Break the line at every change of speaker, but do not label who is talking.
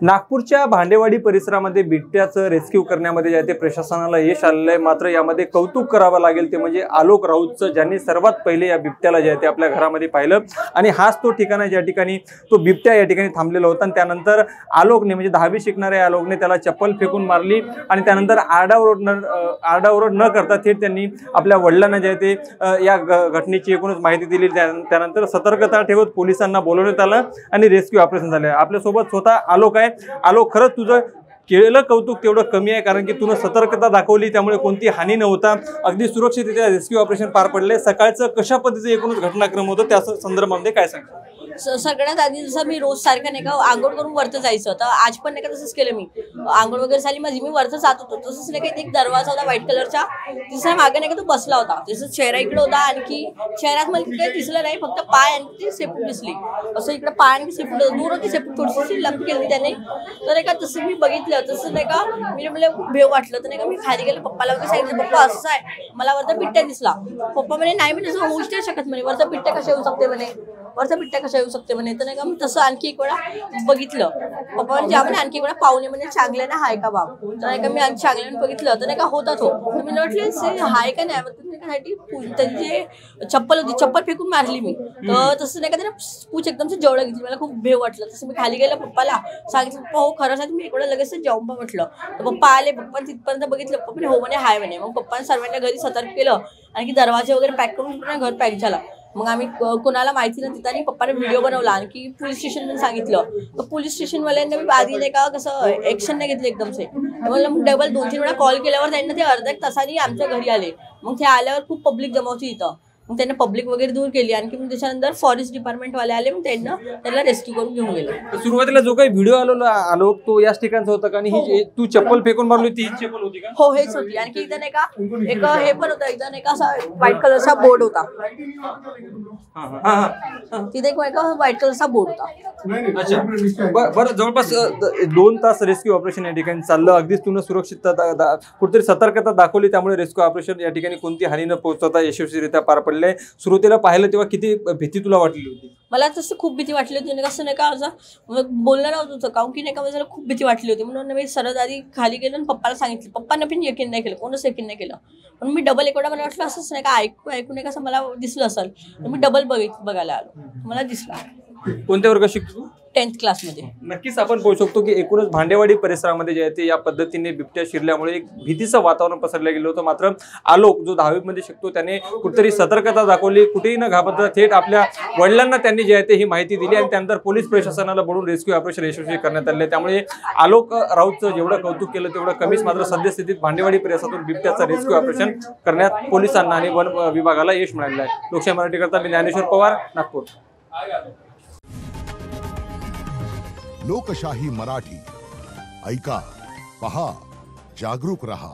नागपूरच्या भांडेवाडी परिसरामध्ये बिबट्याचं रेस्क्यू करण्यामध्ये जे आहे ते प्रशासनाला यश आलेलं आहे। मात्र यामध्ये कौतुक करावं लागेल ते म्हणजे आलोक राऊतचं, ज्यांनी सर्वात पहिले या बिबट्याला जे आहे ते आपल्या घरामध्ये पाहिलं आणि हाच तो ठिकाण आहे ज्या ठिकाणी तो बिबट्या या ठिकाणी थांबलेला होता। आणि त्यानंतर आलोकने म्हणजे 10वी शिकणाऱ्या आलोकने त्याला चप्पल फेकून मारली आणि त्यानंतर आरडाओरड न करता थेट त्यांनी आपल्या वडिलांना जे आहे ते या घटनेची एकूणच माहिती दिली। त्यानंतर सतर्कता ठेवत पोलिसांना बोलवण्यात आलं आणि रेस्क्यू ऑपरेशन झालं। आपल्यासोबत स्वतः आलोक आहे। आलोक, खरंच तुझं केलेलं कौतुक तेवढं कमी आहे, कारण की तुला सतर्कता दाखवली त्यामुळे कोणती हानी नव्हता, अगदी सुरक्षितरित्या रेस्क्यू ऑपरेशन पार पडले। सकाळचं कशा पद्धतीचं एकूणच घटनाक्रम होतं त्या संदर्भामध्ये काय सांगता?
सगळ्यात आधी जसं मी रोज सारखं नाही का आंघोळ करून वरतं जायचं, तर आज पण नाही का तसंच केलं मी। आंघोळ वगैरे झाली माझी, मी वरतं जात होतो। तसंच नाही का एक दरवाजा होता व्हाईट कलरचा, तिसऱ्या मागे नाही का तो बसला होता। तसं चेहरा इकडे होता, आणखी चेहऱ्यात मला काही दिसलं नाही, फक्त पाय आणि ती शेपूट दिसली। असं इकडे पाय आणि शेपूट दूर होती, शेपूट थोडीशी लंब केली त्याने। तर नाही का तसं मी बघितलं, तसं नाही का मी मला खूप भेव वाटलं। तर नाही का मी खाली गेलं, पप्पाला वगैरे सांगितलं, पप्पा असं आहे, मला वरचा बिबट्या दिसला। पप्पा म्हणे नाही, मी तसं होऊच नाही शकत म्हणे, वरचा बिबट्या कशा येऊ शकते म्हणे, वरचा बिबट्या कशा येऊ शकते म्हणे। तर नाही का मी तसं आणखी एक वेळा बघितलं, पप्पा म्हणजे आम्ही आणखी एक वेळा पाहुणे म्हणजे चांगल्याने हाय का बाब, तर नाही का मी आणखी चांगल्याने बघितलं, तर नाही का होता तो। तर मी म्हटलं हाय का नाही, त्याची जे चप्पल होती चप्पल फेकून मारली मी। तर तसं नाही का त्याने पूछ एकदम जवळ घेतली, मला खूप भेव वाटलं। तसं मी खाली गेलं, पप्पाला सांगितलं, पप्पा हो खरंच आहे, मी इकडे लगेच जाऊन पा म्हटलं। तर पप्पा आले, पप्पा तिथपर्यंत बघितलं, पप्पा म्हणे हो म्हणे हाय म्हणे। मग पप्पाने सर्वांना घरी सतर्क केलं, आणखी दरवाजे वगैरे पॅक करून घर पॅक झाला। मग आम्ही कोणाला माहिती नव्हती आणि पप्पाने व्हिडिओ बनवला, आणखी पोलीस स्टेशनमध्ये सांगितलं। तर पोलीस स्टेशनवाल्यांनी आधी नाही का कसं ॲक्शन नाही घेतलं एकदमसे, मला मग डबल 2-3 वेळा कॉल केल्यावर त्यांना ते अर्ध्या एक तासाने आमच्या घरी आले। मग ते आल्यावर खूप पब्लिक जमा होती इथं, मग त्यांना पब्लिक वगैरे दूर केली। आणखी मग त्याच्यानंतर फॉरेस्ट डिपार्टमेंटवाले आले, मग त्यांना रेस्क्यू करून घेऊन गेले।
सुरुवातीला जो काही व्हिडिओ आलोक तो याच ठिकाणचा होता का? आणि ही तू चप्पल फेकून मारली ती चप्पल होती का?
हो हेच होती। आणखी इथं नाही का एक हे पण होतं, इथं नाही का असा व्हाईट कलरचा बोर्ड होता, तिथे एक व्हाईट कलरचा बोर्ड होता।
अच्छा, बरं, जवळपास 2 तास रेस्क्यू ऑपरेशन या ठिकाणी चाललं। अगदीच तुला सुरक्षितता कुठेतरी सतर्कता दाखवली, त्यामुळे रेस्क्यू ऑपरेशन या ठिकाणी कोणती हानी न पोहोचवता यशस्वीरित्या पार पडले। सुरुवातीला पाहिलं तेव्हा किती भीती तुला वाटली होती?
मला तसं खूप भीती वाटली होती, कसं नाही का असं बोलणं नव्हतं काऊन की नाही का मला खूप भीती वाटली होती। म्हणून मी सरळ आधी खाली गेलो आणि पप्पाला सांगितलं, पप्पाने पण यकीन नाही केलं, कोणच यकीन नाही केलं। पण मी डबल एक वेळा मला वाटलं असंच नाही का ऐकू नाही कसं मला दिसलं असेल, तर मी डबल बघायला आलो, मला दिसला।
कोणत्या वर्गात शिकतो तू?
10th क्लासमध्ये।
नक्कीच आपण पाहू शकतो की एकूणच भांडेवाडी परिसरामध्ये जे आहे ते या पद्धतीने बिबट्या शिरल्यामुळे एक भीतीचं वातावरण पसरलं गेलं होतं। मात्र आलोक जो 10वी मध्ये शिकतो त्याने कुठेतरी सतर्कता दाखवली, कुठेही न घाबरता थेट आपल्या वडिलांना त्यांनी जे आहे ते ही माहिती दिली आणि त्यानंतर पोलीस प्रशासनाला बोलून रेस्क्यू ऑपरेशन यशस्वी करण्यात आले। त्यामुळे आलोक राऊतचं जेवढं कौतुक केलं तेवढं कमीच। मात्र सद्यस्थितीत भांडेवाडी परिसरातून बिबट्याचं रेस्क्यू ऑपरेशन करण्यात पोलिसांना आणि वन विभागाला यश मिळालं आहे। लोकशाही मराठी करता मी ज्ञानेश्वर पवार, नागपूर।
लोकशाही मराठी ऐका, पहा, जागरूक रहा।